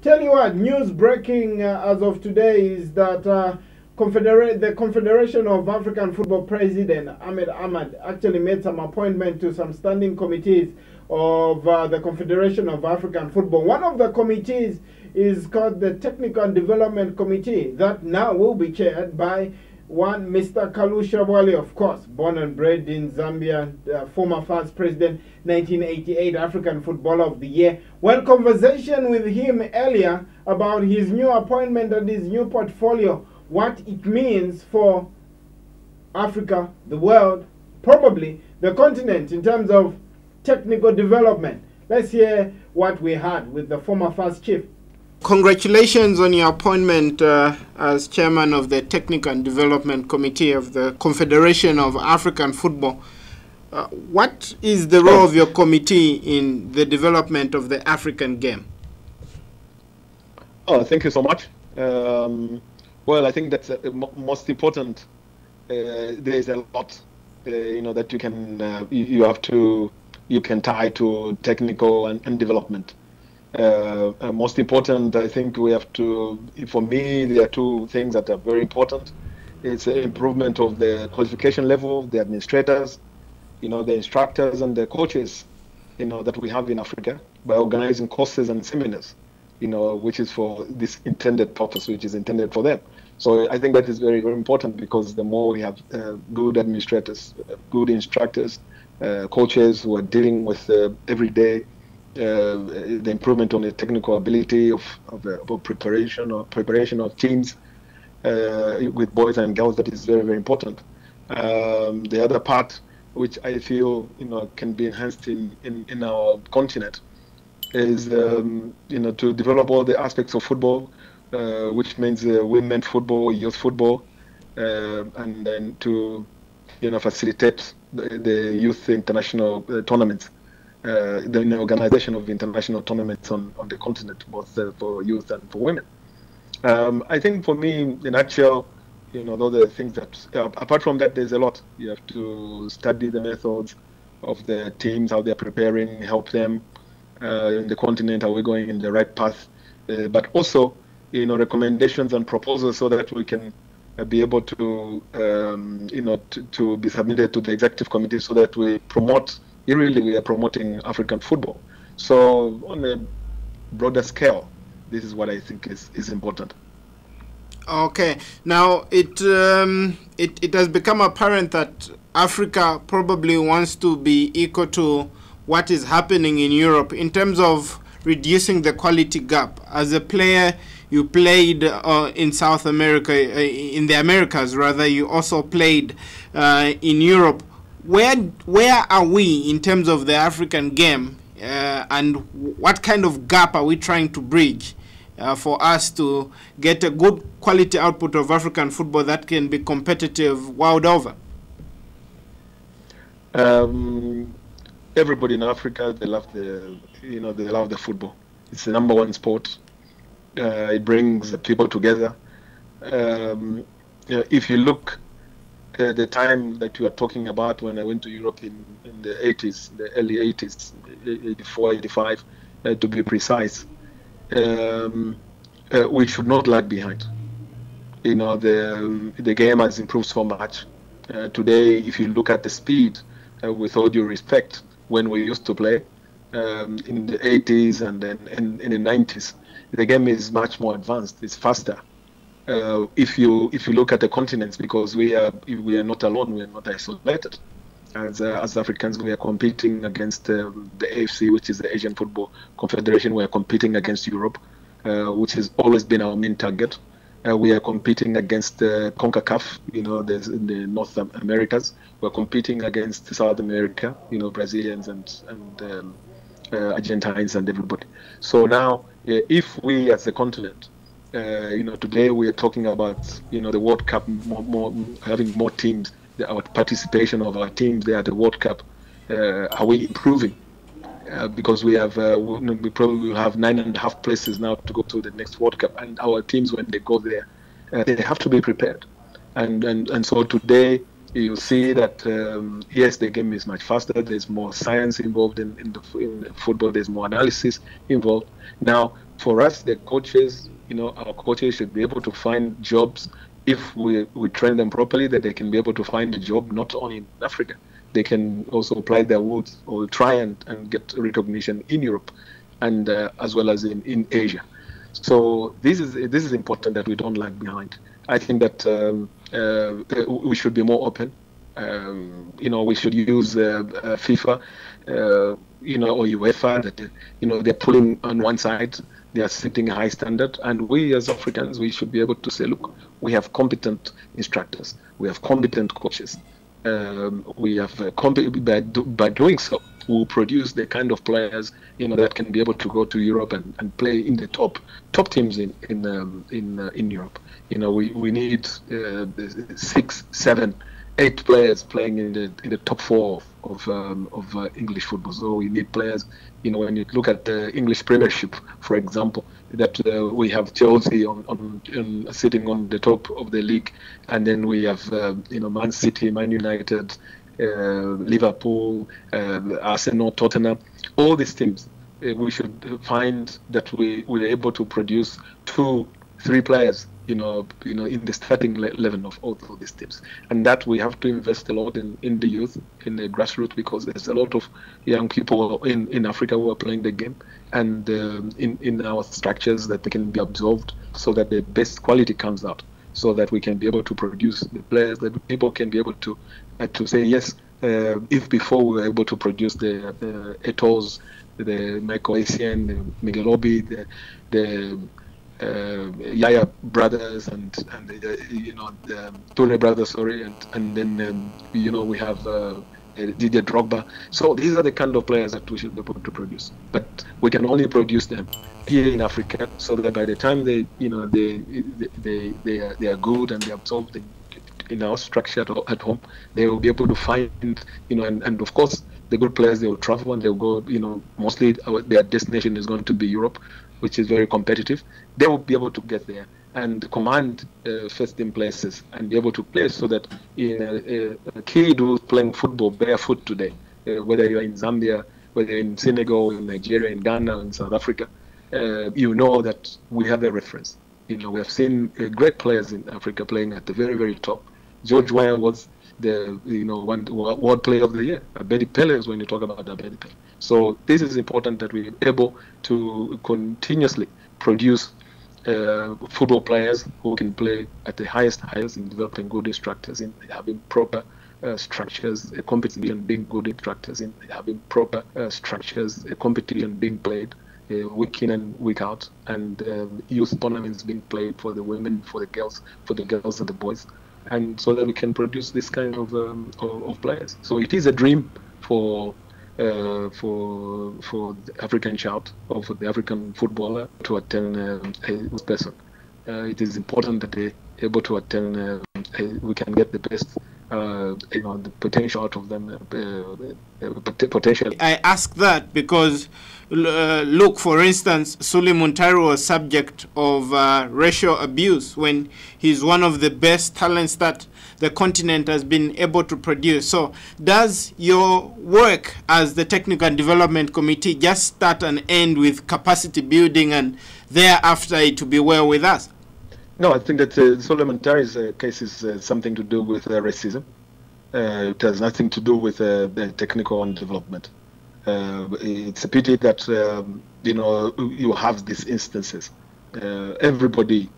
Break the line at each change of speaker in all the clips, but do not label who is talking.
Tell you what, news breaking as of today is that the Confederation of African Football President Ahmed Ahmad actually made some appointment to some standing committees of the Confederation of African Football. One of the committees is called the Technical and Development Committee that now will be chaired by one Mr. Kalusha Wale, of course, born and bred in Zambia, former first president, 1988 African Footballer of the Year. Well, conversation with him earlier about his new appointment and his new portfolio, what it means for Africa, the world, probably the continent in terms of technical development. Let's hear what we had with the former first chief. Congratulations on your appointment as chairman of the Technical and Development Committee of the Confederation of African Football. What is the role of your committee in the development of the African game?
Oh, thank you so much. Well, I think that's most important. There is a lot, that you can you can tie to technical and development. Most important, I think we have to, for me, there are two things that are very important. It's the improvement of the qualification level, the administrators, the instructors and the coaches, that we have in Africa by organizing courses and seminars, which is for this intended purpose, which is intended for them. So I think that is very, very important because the more we have good administrators, good instructors, coaches who are dealing with everyday the improvement on the technical ability of preparation of teams with boys and girls, that is very, very important. The other part, which I feel can be enhanced in our continent, is to develop all the aspects of football, which means women football, youth football, and then to facilitate the youth international tournaments. The organization of international tournaments on the continent, both for youth and for women. I think for me, in a nutshell, those are the things that, apart from that, there's a lot. You have to study the methods of the teams, how they're preparing, help them in the continent, are we going in the right path? But also, recommendations and proposals so that we can be able to, to be submitted to the executive committee so that we promote. Really, we are promoting African football. So on a broader scale, this is what I think is important.
Okay. Now, it has become apparent that Africa probably wants to be equal to what is happening in Europe in terms of reducing the quality gap. As a player, you played in South America, in the Americas rather. You also played in Europe. Where are we in terms of the African game, and what kind of gap are we trying to bridge for us to get a good quality output of African football that can be competitive world over?
Everybody in Africa, they love the football. It's the number one sport. It brings the people together. If you look the time that you are talking about when I went to Europe in the 80s, the early 80s, 84, 85, to be precise, we should not lag behind. The game has improved so much. Today, if you look at the speed, with all due respect, when we used to play in the 80s and then in the 90s, the game is much more advanced. It's faster. If you look at the continents, because we are not alone, we are not isolated. As Africans, we are competing against the AFC, which is the Asian Football Confederation. We are competing against Europe, which has always been our main target. We are competing against CONCACAF, there's in the North Americas. We're competing against South America, Brazilians and Argentines and everybody. So now, if we as a continent, today we are talking about, the World Cup, more having more teams, our participation of our teams there at the World Cup. Are we improving? Because we probably will have 9.5 places now to go to the next World Cup, and our teams, when they go there, they have to be prepared. And so today you see that yes, the game is much faster. There's more science involved in the football. There's more analysis involved. Now for us, the coaches, our coaches should be able to find jobs if we train them properly, that they can be able to find a job not only in Africa. They can also apply their woods or try and get recognition in Europe and as well as in Asia. So this is important that we don't lag behind. I think that we should be more open. We should use FIFA, or UEFA, that they're pulling on one side. They are setting a high standard, and we as Africans, we should be able to say, look, we have competent instructors, we have competent coaches. We have by doing so, we'll produce the kind of players that can be able to go to Europe and play in the top teams in Europe. We need 6, 7, 8 players playing in the top 4 of English football. So we need players. When you look at the English Premiership, for example, that we have Chelsea on sitting on the top of the league, and then we have Man City, Man United, Liverpool, Arsenal, Tottenham. All these teams, we should find that we're able to produce 2, 3 players in the starting 11 of all these teams. And that we have to invest a lot in the youth, in the grassroots, because there's a lot of young people in Africa who are playing the game, and in our structures that they can be absorbed so that the best quality comes out, so that we can be able to produce the players that people can be able to say, yes, if before we were able to produce the Eto'os, the Michael Essien, the Miguel Obi, the Yaya brothers and the Toure brothers, and then we have Didier Drogba. So these are the kind of players that we should be able to produce, but we can only produce them here in Africa, so that by the time they are good and they absorb in our structure at home, they will be able to find and of course the good players, they will travel and they'll go, mostly their destination is going to be Europe, which is very competitive. They will be able to get there and command first team places and be able to play, so that a kid who's playing football barefoot today, whether you're in Zambia, whether you're in Senegal, in Nigeria, in Ghana, in South Africa, that we have a reference. We have seen great players in Africa playing at the very, very top. George Weah was the one World Player of the Year. Abedi Pele is when you talk about Abedi Pele. So this is important, that we're able to continuously produce football players who can play at the highest in developing good instructors, in having proper structures, a competition being good instructors, in having proper structures, a competition being played week in and week out, and youth tournaments being played for the women, for the girls and the boys, and so that we can produce this kind of players. So it is a dream for the African child, or for the African footballer, to attend a person. It is important that they able to attend. We can get the best, the potential out of them. Potential.
I ask that because, look, for instance, Sulley Muntari was subject of racial abuse when he's one of the best talents that the continent has been able to produce. So does your work as the Technical and Development Committee just start and end with capacity building and thereafter it to be well with us?
No, I think that Sulley Muntari's case is something to do with racism. It has nothing to do with the technical and development. It's a pity that you have these instances. Everybody,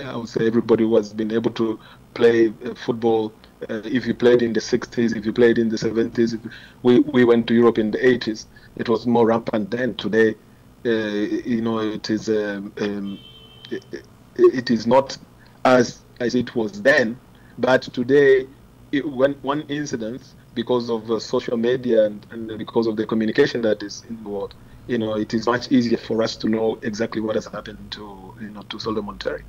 I would say, everybody who has been able to play football. If you played in the 60s, if you played in the 70s, we went to Europe in the 80s. It was more rampant then. Today, it is not as it was then, but today, when one incident, because of social media and because of the communication that is in the world, it is much easier for us to know exactly what has happened to Sulley Muntari.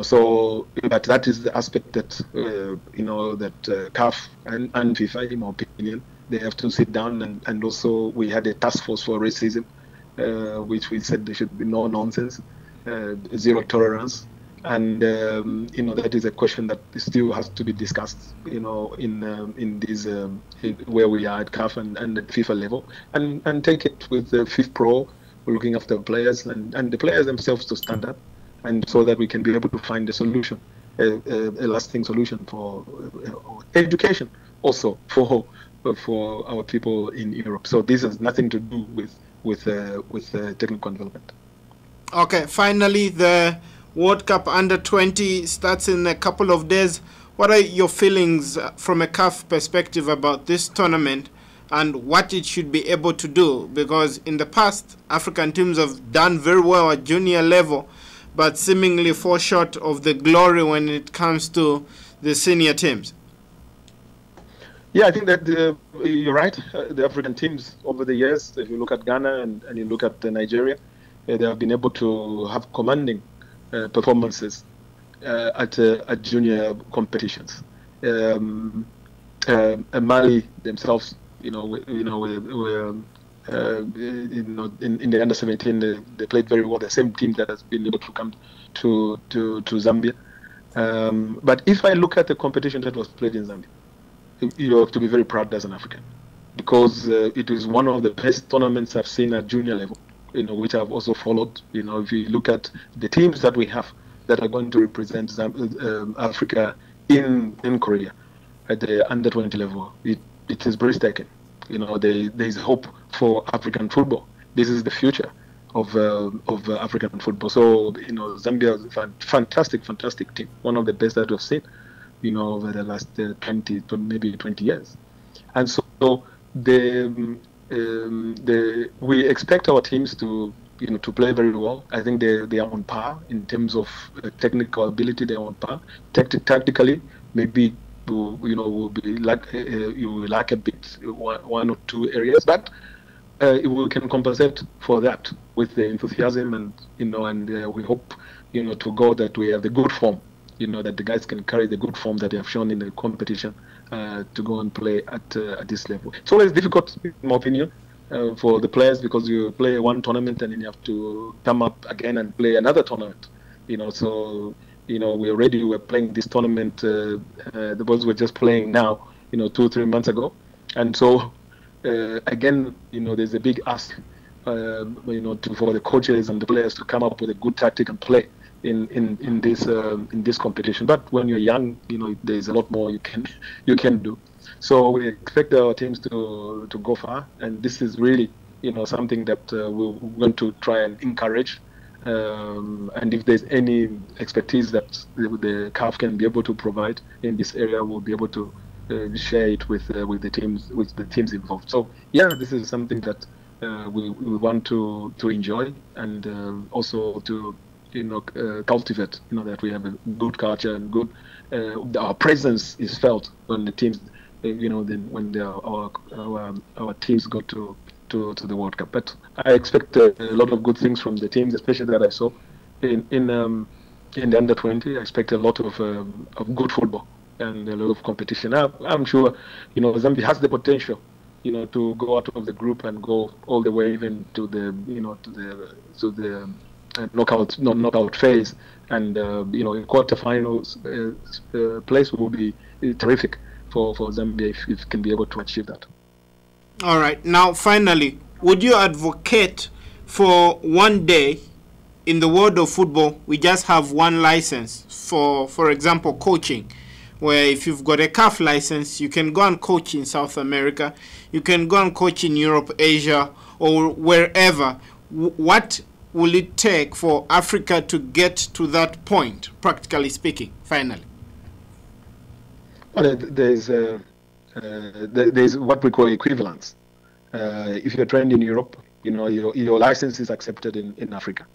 So, but that is the aspect that that CAF and FIFA, in my opinion, they have to sit down and also we had a task force for racism, which we said there should be no nonsense. Zero tolerance, and that is a question that still has to be discussed, in these where we are at CAF and at FIFA level, and take it with the FIFPro, looking after players and the players themselves to stand up, and so that we can be able to find a solution, a lasting solution for education also for our people in Europe. So this has nothing to do with technical development.
Okay, finally, the World Cup Under-20 starts in a couple of days. What are your feelings from a CAF perspective about this tournament and what it should be able to do? Because in the past, African teams have done very well at junior level, but seemingly fall short of the glory when it comes to the senior teams.
Yeah, I think that you're right. The African teams over the years, if you look at Ghana and you look at Nigeria, they have been able to have commanding performances at junior competitions. Mali themselves, in the under-17, they played very well. The same team that has been able to come to Zambia. But if I look at the competition that was played in Zambia, you have to be very proud as an African, because it is one of the best tournaments I've seen at junior level, which I've also followed. If you look at the teams that we have that are going to represent Africa in Korea at the under-20 level, it is breathtaking. There is hope for African football. This is the future of African football. So Zambia is a fantastic team, one of the best that we've seen over the last 20 to maybe 20 years. And so we expect our teams to play very well. I think they are on par in terms of technical ability. They are on par. Tactically, maybe will be you will lack a bit, one or two areas, but we can compensate for that with the enthusiasm and we hope to go that we have the good form. That the guys can carry the good form that they have shown in the competition to go and play at this level. It's always difficult, in my opinion, for the players, because you play one tournament and then you have to come up again and play another tournament. So we're playing this tournament. The boys were just playing now, 2-3 months ago, and so again, there's a big ask, for the coaches and the players to come up with a good tactic and play in this competition. But when you're young, there's a lot more you can do. So we expect our teams to go far, and this is really something that we're going to try and encourage. And if there's any expertise that the CAF can be able to provide in this area, we'll be able to share it with the teams involved. So yeah, this is something that we want to enjoy, and also to cultivate, that we have a good culture and good our presence is felt when the teams, when our teams go to the World Cup. But I expect a lot of good things from the teams, especially that I saw in the under-20. I expect a lot of good football and a lot of competition. I'm sure Zambia has the potential to go out of the group and go all the way even to the knockout phase, and in quarterfinals place will be terrific for Zambia if it can be able to achieve that.
All right. Now, finally, would you advocate for one day in the world of football we just have one license for example, coaching, where if you've got a CAF license, you can go and coach in South America, you can go and coach in Europe, Asia, or wherever? What will it take for Africa to get to that point, practically speaking, finally?
Well, there's what we call equivalence. If you're trained in Europe, your license is accepted in Africa.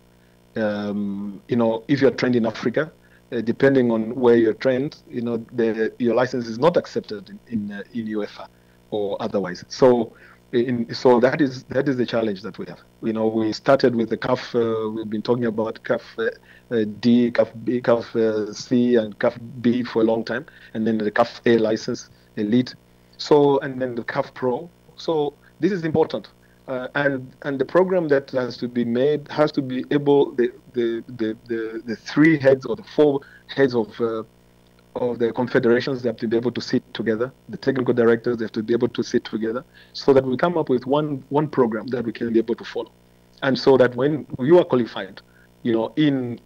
If you're trained in Africa, depending on where you're trained, your license is not accepted in UEFA or otherwise. So that is the challenge that we have. We started with the CAF. We've been talking about CAF D, CAF B, CAF C, and CAF B for a long time, and then the CAF A license, Elite. So, and then the CAF Pro. So this is important, and the program that has to be made has to be able the 3 heads or the 4 heads of the confederations. They have to be able to sit together. The technical directors, they have to be able to sit together so that we come up with one program that we can be able to follow. and so that when you are qualified, in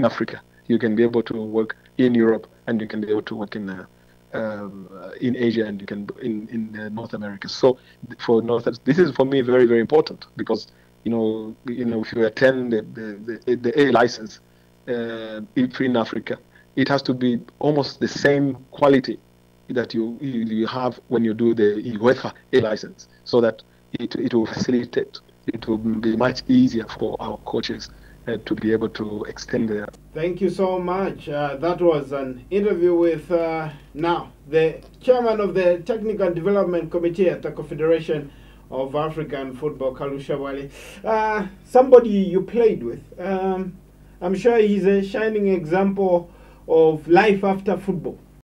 Africa, you can be able to work in Europe, and you can be able to work in Asia, and you can in North America. So this is for me very, very important, because if you attend the A license, if in Africa, it has to be almost the same quality that you have when you do the UEFA A license, so that it will facilitate. It will be much easier for our coaches to be able to extend their.
Thank you so much. That was an interview with now the chairman of the Technical Development Committee at the Confederation of African Football, Kalusha Bwale. Somebody you played with. I'm sure he's a shining example of life after football.